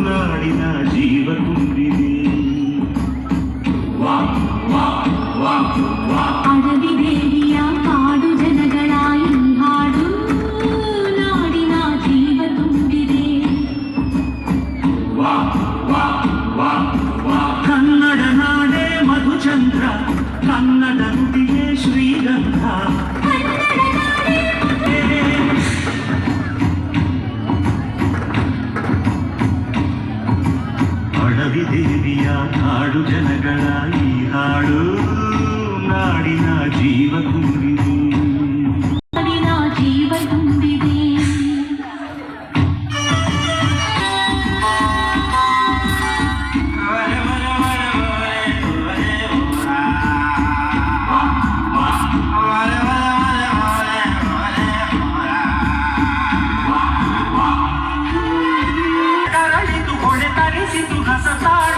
ನಾಡಿನ ಜೀವ ತುಂಬಿದೆ. ಅಡವಿ ದೇವಿಯ ಕಾಡು ಜನಗಳ ಈ ಹಾಡು ನಾಡಿನ ಜೀವ ತುಂಬಿದೆ. ಕನ್ನಡ ನಾಡೇ ಮಧುಚಂದ್ರ, ಕನ್ನಡ ನುಡಿಗೆ ಶ್ರೀಗಂಧ. ಅಡವಿ ದೇವಿಯ ಕಾಡು ಜನಗಳ ಈ ಹಾಡು ನಾಡಿನ ಜೀವ ತುಂಬಿದೆ. ನಾಡಿನ ಜೀವ ತುಂಬಿದೆ. ತರಳಿತು ಹೊಳೆ ತರಿಸಿತು ಹಸತಾಳ